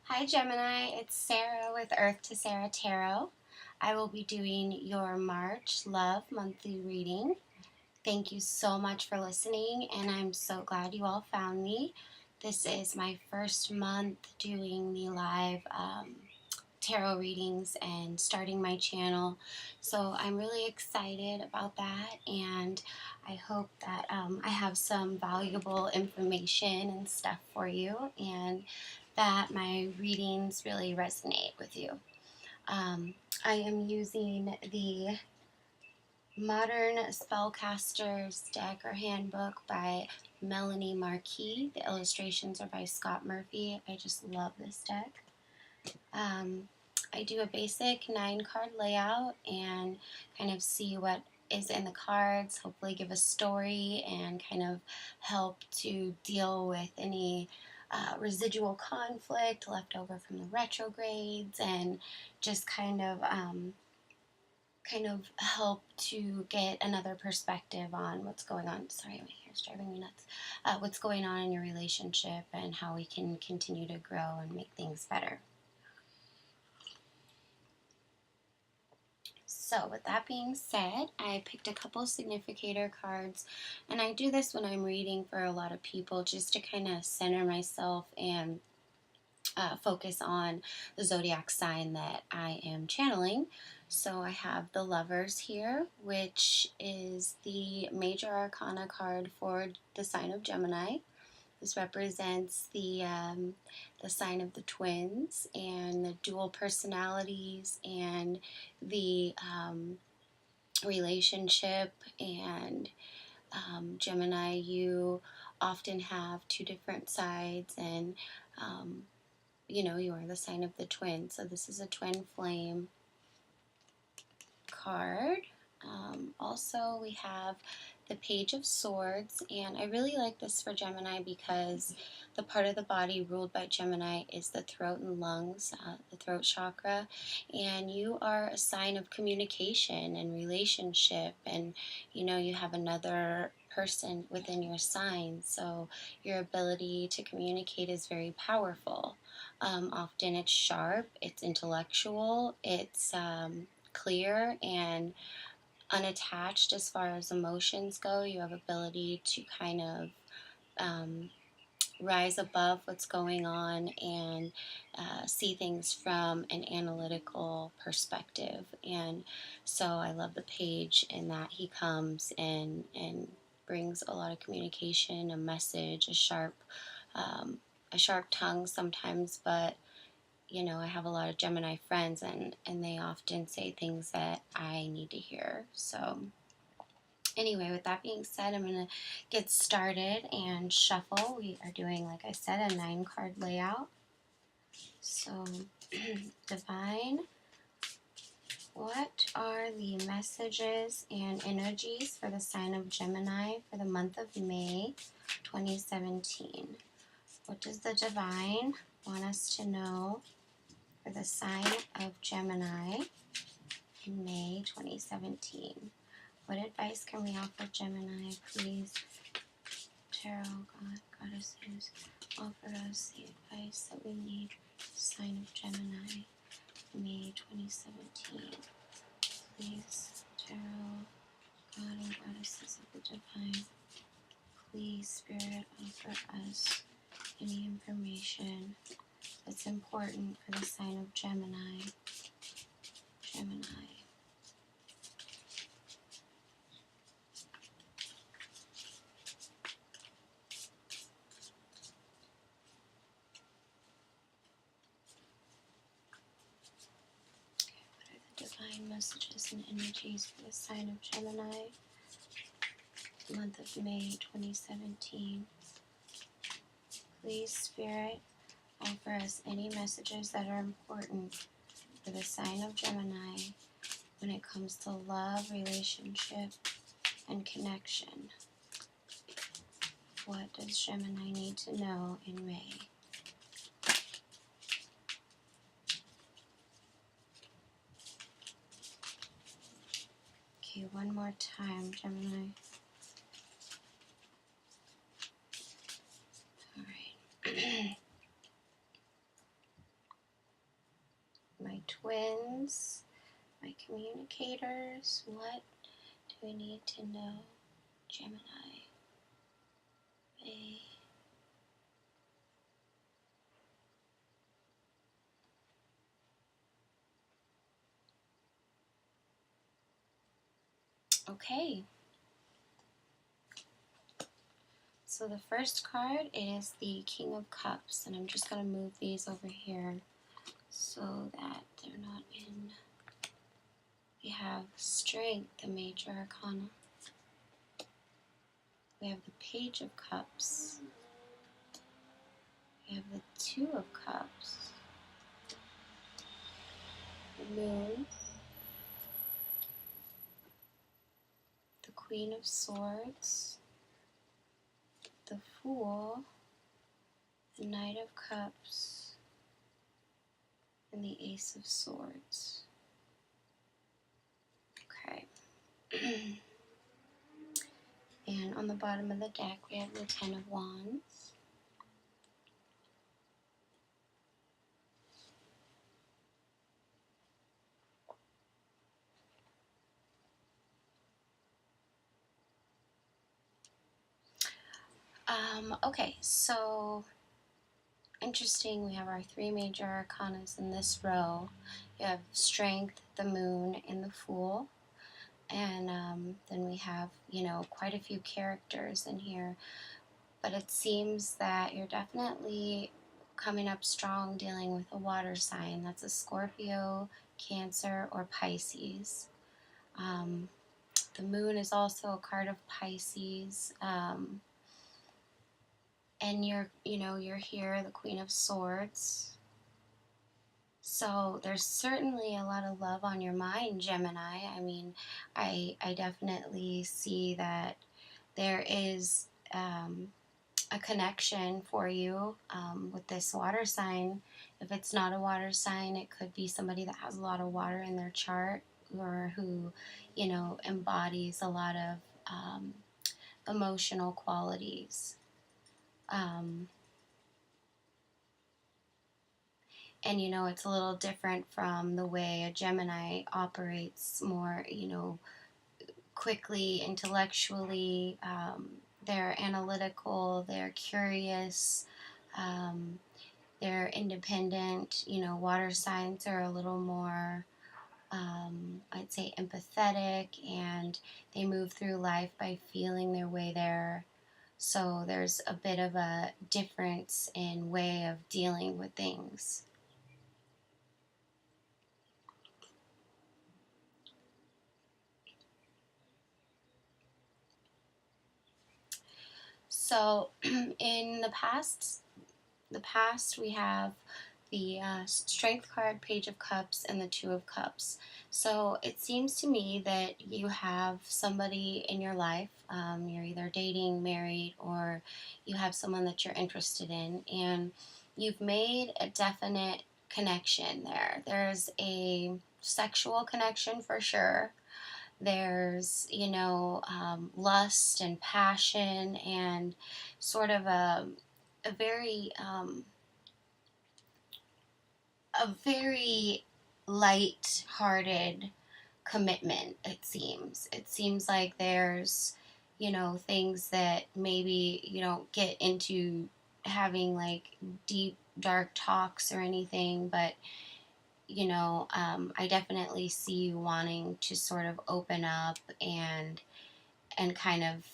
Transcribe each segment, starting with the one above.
Hi Gemini, it's Sarah with Earth to Sarah Tarot. I will be doing your March Love monthly reading. Thank you so much for listening, and I'm so glad you all found me. This is my first month doing the live tarot readings and starting my channel, so I'm really excited about that, and I hope that I have some valuable information and stuff for you, and that my readings really resonate with you. I am using the Modern Spellcasters deck or handbook by Melanie Marquis. The illustrations are by Scott Murphy. I just love this deck. I do a basic 9-card layout and kind of see what is in the cards, hopefully give a story and kind of help to deal with any residual conflict left over from the retrogrades, and just kind of help to get another perspective on what's going on. Sorry, my hair's driving me nuts. What's going on in your relationship and how we can continue to grow and make things better. So with that being said, I picked a couple significator cards, and I do this when I'm reading for a lot of people just to kind of center myself and focus on the zodiac sign that I am channeling. So I have the Lovers here, which is the major arcana card for the sign of Gemini. This represents the sign of the twins and the dual personalities and the relationship. And Gemini, you often have two different sides, and you are the sign of the twin. So this is a twin flame card. Also, we have the Page of Swords, and I really like this for Gemini because the part of the body ruled by Gemini is the throat and lungs, the throat chakra, and you are a sign of communication and relationship, and you have another person within your sign, so your ability to communicate is very powerful. Often it's sharp, it's intellectual, it's clear and unattached as far as emotions go. You have ability to kind of rise above what's going on and see things from an analytical perspective. And so I love the page in that he comes and brings a lot of communication, a message, a sharp tongue sometimes, but I have a lot of Gemini friends, and they often say things that I need to hear. So anyway, with that being said, I'm going to get started and shuffle. We are doing, like I said, a 9-card layout. So, Divine, what are the messages and energies for the sign of Gemini for the month of May 2017? What does the Divine want us to know for the sign of Gemini in May 2017? What advice can we offer Gemini, please? Tarot, God, Goddesses, offer us the advice that we need for the sign of Gemini, May 2017. Please, Tarot, God and Goddesses of the Divine, please, Spirit, offer us any information that's important for the sign of Gemini. Gemini. Divine messages and energies for the sign of Gemini, month of May 2017. Please, Spirit, offer us any messages that are important for the sign of Gemini when it comes to love, relationship, and connection. What does Gemini need to know in May? Okay, one more time, Gemini. All right. twins, my communicators, what do we need to know? Gemini, A. Okay. So the first card is the King of Cups, and I'm just going to move these over here so that they're not in. We have Strength, the Major Arcana. We have the Page of Cups. We have the Two of Cups. The Moon. The Queen of Swords. The Fool. The Knight of Cups. And the Ace of Swords. Okay. And on the bottom of the deck, we have the Ten of Wands. Okay, so interesting, we have our three major arcanas in this row. You have Strength, the Moon, and the Fool. And then we have, quite a few characters in here. But it seems that you're definitely coming up strong dealing with a water sign. That's a Scorpio, Cancer, or Pisces. The Moon is also a card of Pisces. And you're here, the Queen of Swords. So there's certainly a lot of love on your mind, Gemini. I mean, I definitely see that there is a connection for you with this water sign. If it's not a water sign, it could be somebody that has a lot of water in their chart, or who, embodies a lot of emotional qualities. And, it's a little different from the way a Gemini operates more, quickly, intellectually. They're analytical, they're curious, they're independent. Water signs are a little more, I'd say, empathetic, and they move through life by feeling their way there. So there's a bit of a difference in way of dealing with things. So in the past we have the Strength card, Page of Cups, and the Two of Cups. So it seems to me that you have somebody in your life. You're either dating, married, or you have someone that you're interested in, and you've made a definite connection there. There's a sexual connection for sure. There's, lust and passion, and sort of a very light-hearted commitment. It seems like there's, things that maybe you don't get into having like deep dark talks or anything, but I definitely see you wanting to sort of open up and kind of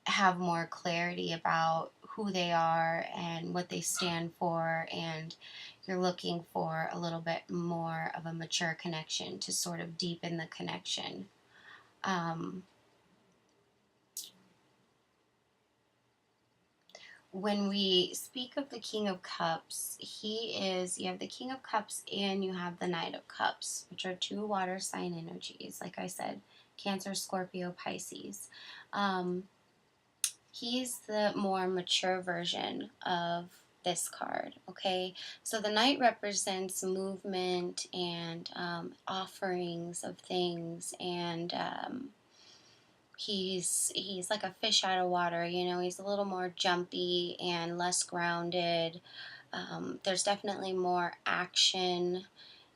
have more clarity about who they are and what they stand for, and you're looking for a little bit more of a mature connection to sort of deepen the connection. When we speak of the King of Cups, you have the King of Cups and you have the Knight of Cups, which are two water sign energies. Like I said, Cancer, Scorpio, Pisces. He's the more mature version of this card, okay? So the Knight represents movement and offerings of things, and he's like a fish out of water. He's a little more jumpy and less grounded. There's definitely more action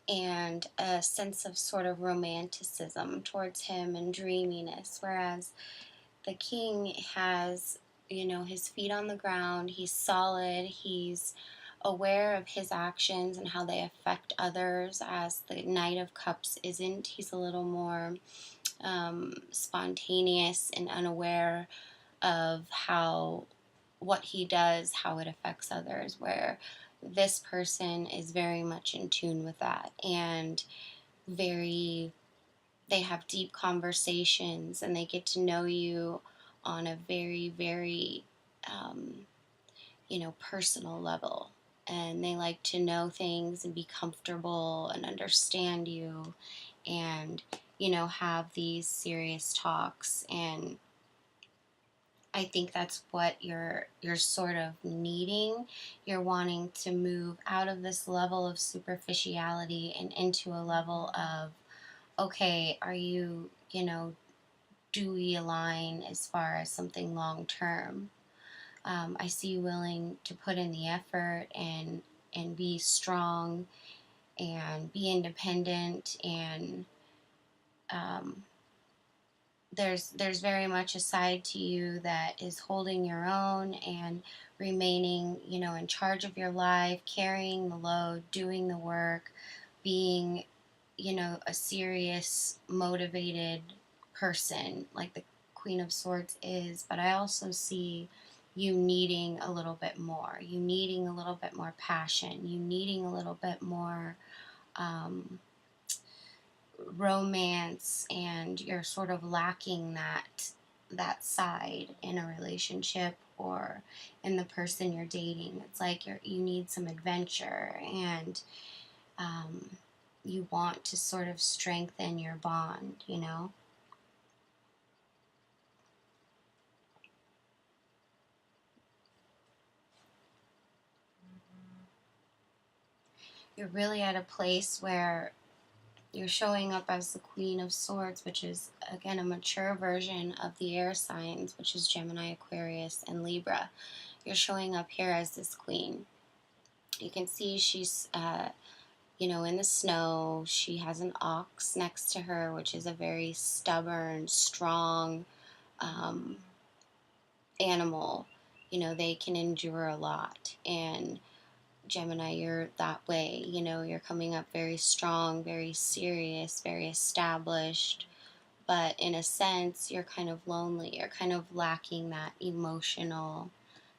and a sense of sort of romanticism towards him and dreaminess, whereas the king has, his feet on the ground, he's solid, he's aware of his actions and how they affect others, as the Knight of Cups isn't. He's a little more spontaneous and unaware of what he does, how it affects others, where this person is very much in tune with that, and they have deep conversations, and they get to know you on a very, very, personal level. And they like to know things and be comfortable and understand you, and, have these serious talks. And I think that's what you're sort of needing. You're wanting to move out of this level of superficiality and into a level of, okay, are you, do we align as far as something long term? I see you willing to put in the effort and be strong and be independent, and um, there's very much a side to you that is holding your own and remaining, in charge of your life, carrying the load, doing the work, being, a serious, motivated person like the Queen of Swords is. But I also see you needing a little bit more. You needing a little bit more passion. You needing a little bit more romance, and you're sort of lacking that side in a relationship or in the person you're dating. It's like you need some adventure, and um, you want to sort of strengthen your bond. You're really at a place where you're showing up as the Queen of Swords, which is, again, a mature version of the air signs, which is Gemini, Aquarius, and Libra. You're showing up here as this queen. You can see she's, in the snow. She has an ox next to her, which is a very stubborn, strong um, animal. They can endure a lot. And Gemini, you're that way. You're coming up very strong, very serious, very established. But in a sense, you're kind of lonely. You're kind of lacking that emotional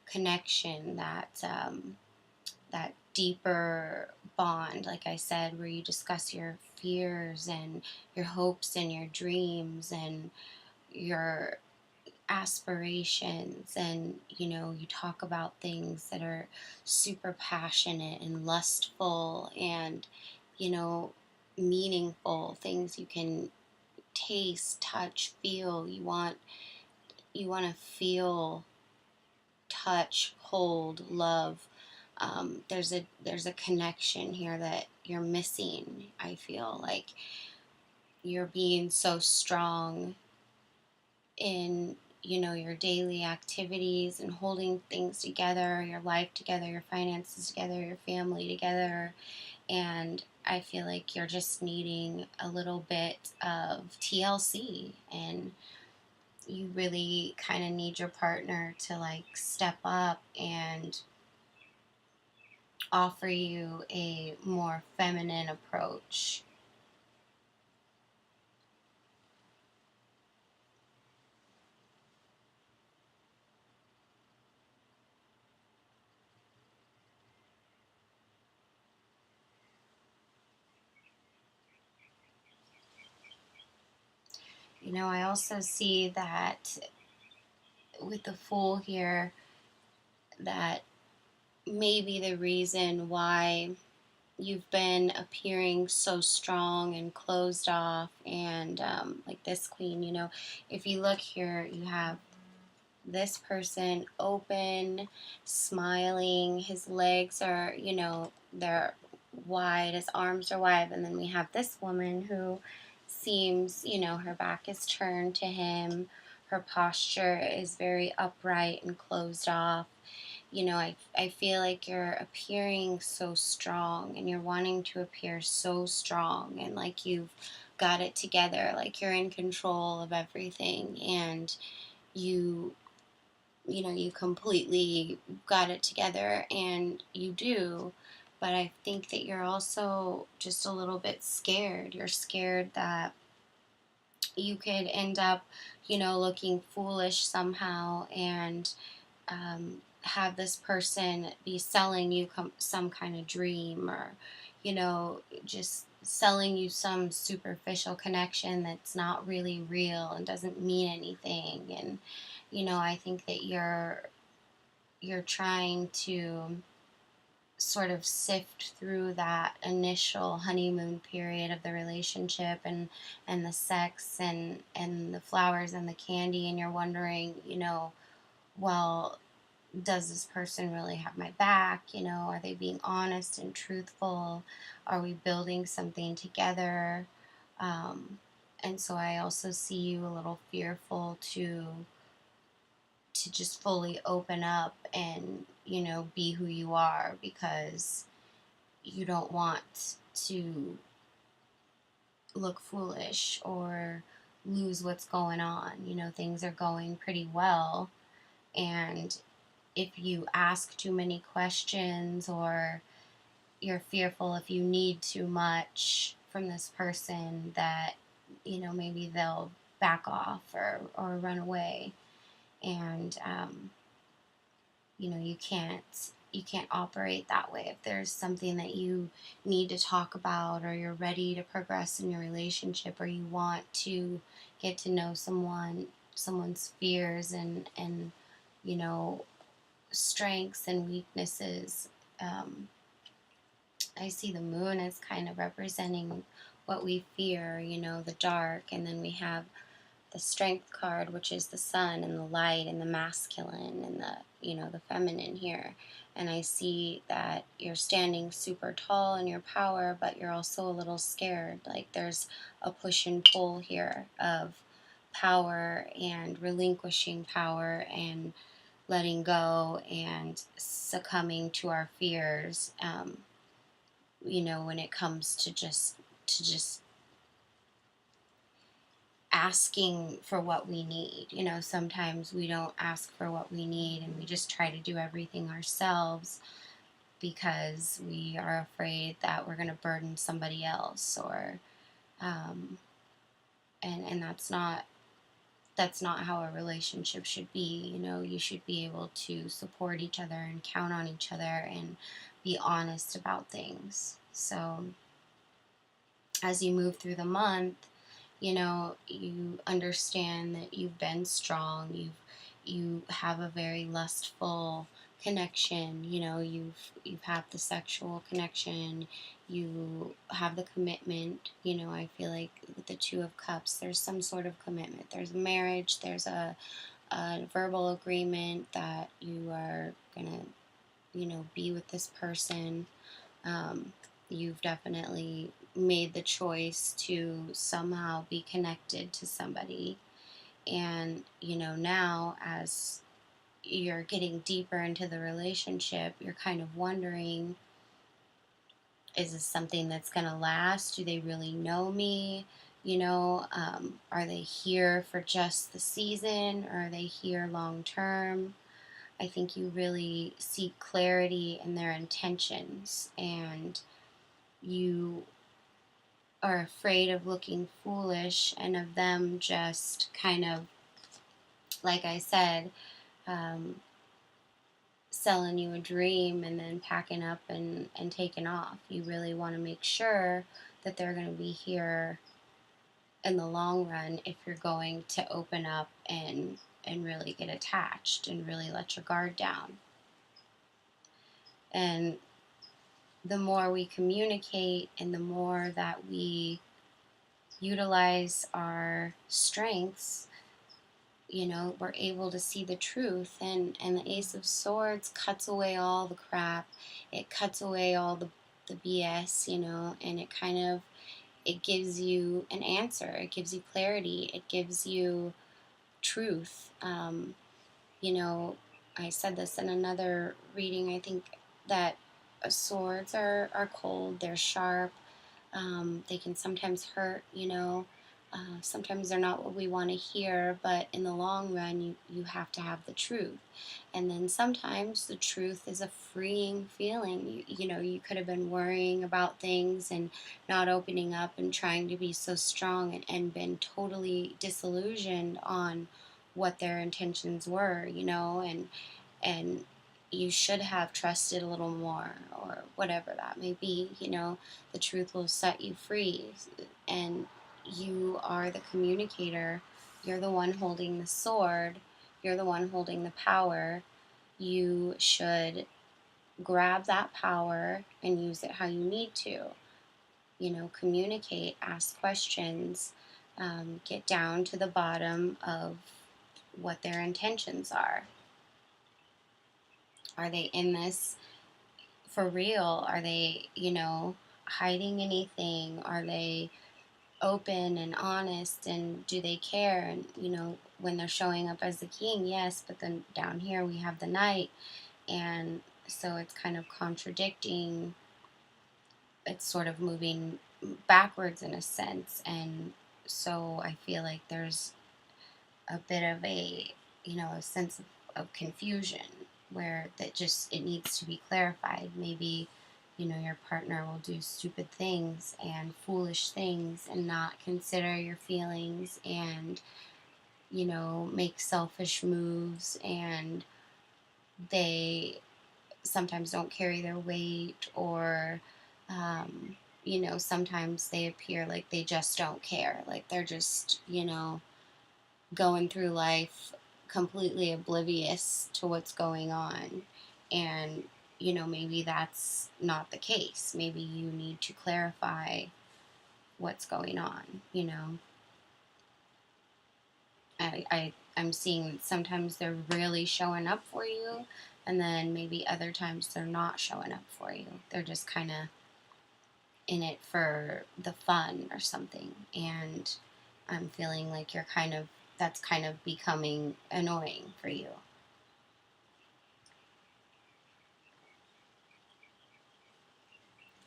connection, that deeper bond, like I said, where you discuss your fears and your hopes and your dreams and your aspirations, and you talk about things that are super passionate and lustful and you know meaningful, things you can taste, touch, feel. You want to feel, touch, hold, love. There's a connection here that you're missing. I feel like you're being so strong in your daily activities and holding things together, your life together, your finances together, your family together, and I feel like you're just needing a little bit of TLC, and you really kind of need your partner to like step up and offer you a more feminine approach. I also see that with the Fool here, that maybe the reason why you've been appearing so strong and closed off, and like this queen, if you look here, you have this person open, smiling, his legs are, they're wide, his arms are wide, and then we have this woman who seems, her back is turned to him, her posture is very upright and closed off. I feel like you're appearing so strong, and you're wanting to appear so strong, and like you've got it together, like you're in control of everything, and you you completely got it together, and you do. But I think that you're also just a little bit scared. You're scared that you could end up, looking foolish somehow, and have this person be selling you some kind of dream, or just selling you some superficial connection that's not really real and doesn't mean anything. And I think that you're trying to sort of sift through that initial honeymoon period of the relationship, and the sex, and the flowers and the candy, and you're wondering, well, does this person really have my back? Are they being honest and truthful? Are we building something together? Um, and so I also see you a little fearful to just fully open up and be who you are, because you don't want to look foolish or lose what's going on. Things are going pretty well, and if you ask too many questions, or you're fearful if you need too much from this person, that maybe they'll back off, or run away. And you can't operate that way. If there's something that you need to talk about, or you're ready to progress in your relationship, or you want to get to know someone's fears, and you know strengths and weaknesses. I see the moon as kind of representing what we fear, the dark, and then we have the strength card, which is the sun and the light and the masculine and the feminine here. And I see that you're standing super tall in your power, but you're also a little scared. Like there's a push and pull here of power, and relinquishing power, and letting go, and succumbing to our fears. When it comes to just asking for what we need. Sometimes we don't ask for what we need, and we just try to do everything ourselves, because we are afraid that we're going to burden somebody else, or um, and that's not how a relationship should be. You should be able to support each other and count on each other and be honest about things. So as you move through the month, you understand that you've been strong. You have a very lustful connection. You've had the sexual connection. You have the commitment. I feel like with the Two of Cups, there's some sort of commitment. There's a marriage. There's a verbal agreement that you are gonna be with this person. You've definitely made the choice to somehow be connected to somebody. And, now as you're getting deeper into the relationship, you're kind of wondering, is this something that's going to last? Do they really know me? Are they here for just the season, or are they here long term? I think you really seek clarity in their intentions, and you are afraid of looking foolish, and of them just kind of, like I said, um, selling you a dream and then packing up and taking off. You really want to make sure that they're going to be here in the long run, if you're going to open up and really get attached and really let your guard down. And the more we communicate, and the more that we utilize our strengths, we're able to see the truth. And the Ace of Swords cuts away all the crap. It cuts away all the BS, and it gives you an answer. It gives you clarity. It gives you truth. You know, I said this in another reading, I think that swords are cold, they're sharp, they can sometimes hurt, sometimes they're not what we want to hear, but in the long run, you have to have the truth. And then sometimes the truth is a freeing feeling. You could have been worrying about things and not opening up and trying to be so strong, and been totally disillusioned on what their intentions were, and you should have trusted a little more, or whatever that may be. The truth will set you free, and you are the communicator. You're the one holding the sword. You're the one holding the power. You should grab that power and use it how you need to. Communicate, ask questions, get down to the bottom of what their intentions are. Are they in this for real? Are they, hiding anything? Are they open and honest, and do they care? And, when they're showing up as the king, yes, but then down here we have the knight. And so it's kind of contradicting. It's sort of moving backwards in a sense. And so I feel like there's a bit of a sense of confusion, where that just, it needs to be clarified. Maybe, your partner will do stupid things and foolish things and not consider your feelings, and, make selfish moves, and they sometimes don't carry their weight, or, sometimes they appear like they just don't care. Like they're just, going through life completely oblivious to what's going on. And, maybe that's not the case. Maybe you need to clarify what's going on. I'm seeing that sometimes they're really showing up for you, and then maybe other times they're not showing up for you. They're just kind of in it for the fun or something. And I'm feeling like that's kind of becoming annoying for you.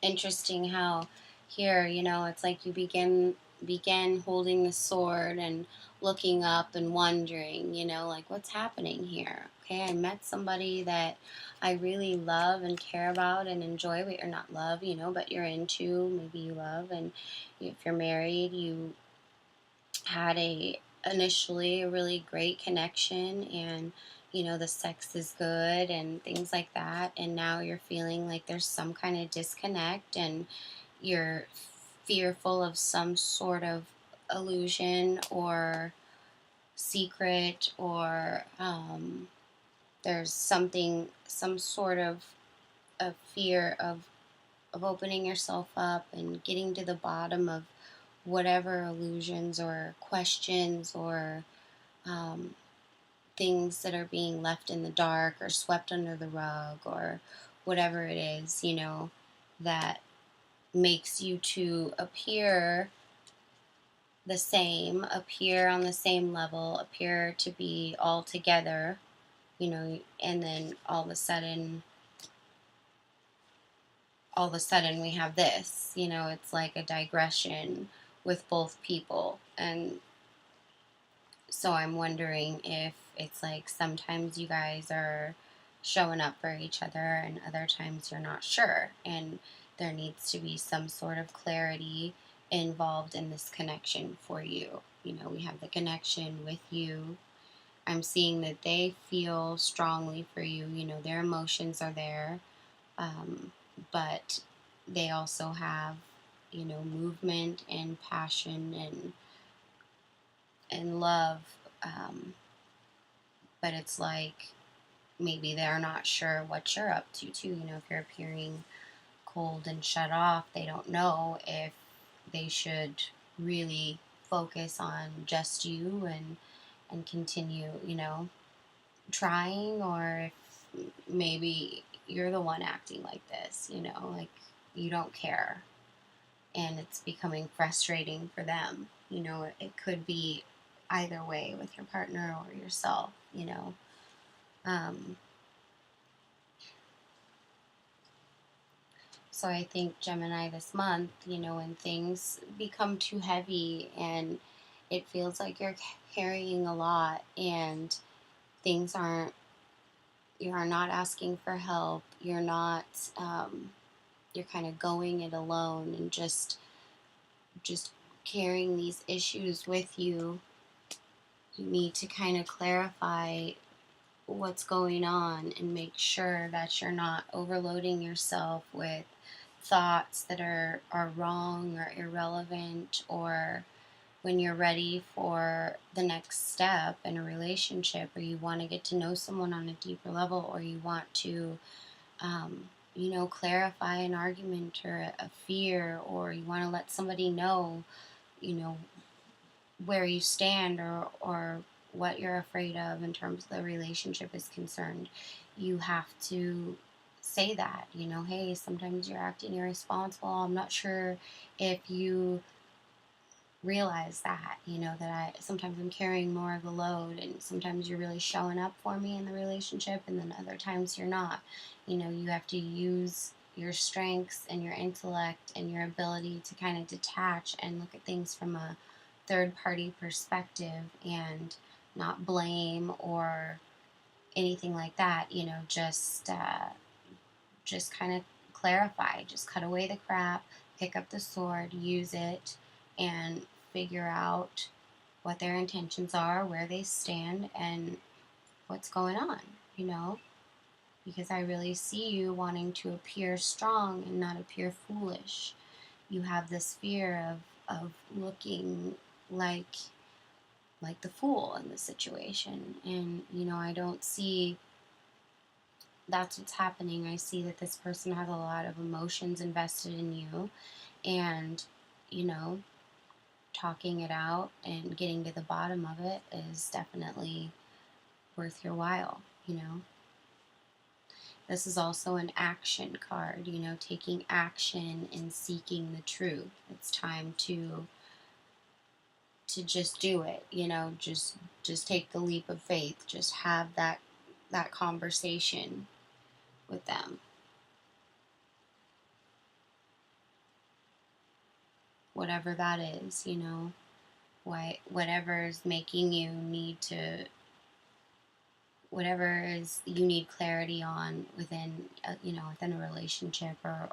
Interesting how here, it's like you began holding the sword and looking up and wondering, like, what's happening here? Okay, I met somebody that I really love and care about and enjoy, but you're not love, but you're into, maybe you love. And if you're married, you had initially a really great connection, and the sex is good and things like that, and now you're feeling like there's some kind of disconnect, and you're fearful of some sort of illusion or secret, or there's some sort of fear of opening yourself up and getting to the bottom of whatever illusions or questions, or um, things that are being left in the dark or swept under the rug, or whatever it is, that makes you to appear on the same level, appear to be all together, and then all of a sudden we have this, it's like a digression with both people. And so I'm wondering if it's like sometimes you guys are showing up for each other and other times you're not sure. And there needs to be some sort of clarity involved in this connection for you. We have the connection with you. I'm seeing that they feel strongly for you. Their emotions are there. But they also have, movement and passion and love. But it's like maybe they're not sure what you're up to, too. If you're appearing cold and shut off, they don't know if they should really focus on just you and continue, trying, or if maybe you're the one acting like this, like you don't care, and it's becoming frustrating for them. It could be either way with your partner or yourself. Um, so I think Gemini this month, when things become too heavy and it feels like you're carrying a lot and things aren't, you are not asking for help, you're not, you're kind of going it alone and just carrying these issues with you. You need to kind of clarify what's going on and make sure that you're not overloading yourself with thoughts that are wrong or irrelevant, or when you're ready for the next step in a relationship, or you want to get to know someone on a deeper level, or you want to clarify an argument or a fear, or you want to let somebody know, you know, where you stand, or what you're afraid of in terms of the relationship is concerned, you have to say that, hey, sometimes you're acting irresponsible. I'm not sure if you realize that, that sometimes I'm carrying more of the load, and sometimes you're really showing up for me in the relationship, and then other times you're not. You have to use your strengths and your intellect and your ability to kind of detach and look at things from a third party perspective, and not blame or anything like that. Just kind of clarify, just cut away the crap, pick up the sword, use it, and figure out what their intentions are, where they stand, and what's going on, you know? Because I really see you wanting to appear strong and not appear foolish. You have this fear of looking like the fool in the situation. And, I don't see that's what's happening. I see that this person has a lot of emotions invested in you, and, you know, talking it out and getting to the bottom of it is definitely worth your while, This is also an action card, taking action and seeking the truth. It's time to just do it, just take the leap of faith, just have that conversation with them. Whatever that is, whatever is making you need to, whatever is you need clarity on within a relationship, or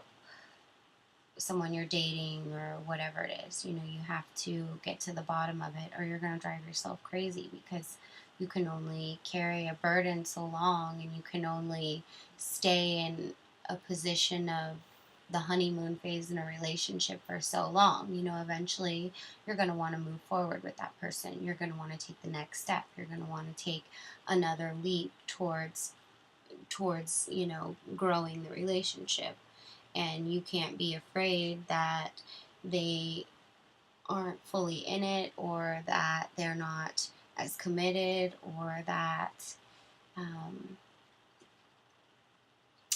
someone you're dating, or whatever it is, you have to get to the bottom of it, or you're going to drive yourself crazy, because you can only carry a burden so long, and you can only stay in a position of the honeymoon phase in a relationship for so long. Eventually you're going to want to move forward with that person. You're going to want to take the next step. You're going to want to take another leap towards growing the relationship. And you can't be afraid that they aren't fully in it, or that they're not as committed, or that um,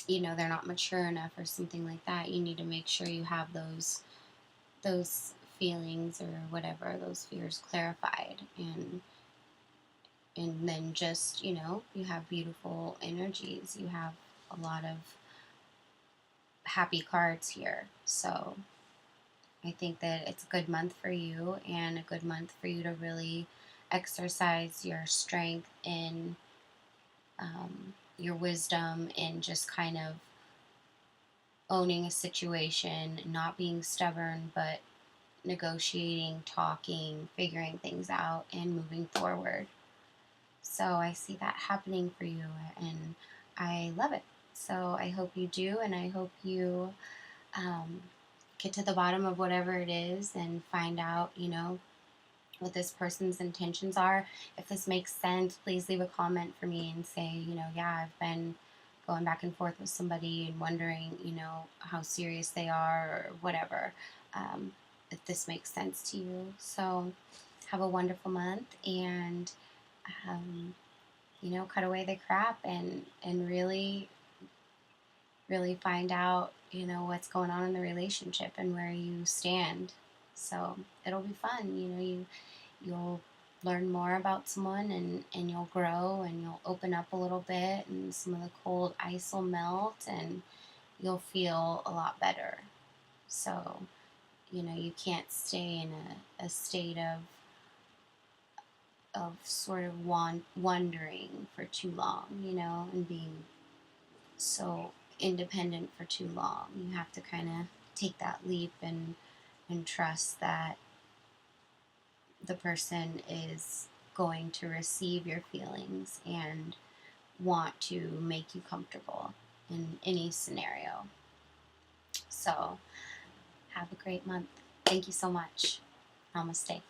they're not mature enough, or something like that. You need to make sure you have those feelings, or whatever, those fears clarified, and then just you have beautiful energies. You have a lot of happy cards here. So I think that it's a good month for you, and a good month for you to really exercise your strength in your wisdom, and just kind of owning a situation, not being stubborn, but negotiating, talking, figuring things out, and moving forward. So I see that happening for you, and I love it. So I hope you do, and I hope you get to the bottom of whatever it is, and find out, what this person's intentions are. If this makes sense, please leave a comment for me and say, yeah, I've been going back and forth with somebody and wondering, how serious they are, or whatever, if this makes sense to you. So have a wonderful month, and, cut away the crap, and really, really find out, what's going on in the relationship and where you stand. So it'll be fun. You'll learn more about someone, and you'll grow and you'll open up a little bit, and some of the cold ice will melt and you'll feel a lot better. So, you can't stay in a state of sort of wondering for too long, and being so independent for too long. You have to kind of take that leap and trust that the person is going to receive your feelings and want to make you comfortable in any scenario. So, have a great month. Thank you so much. Namaste.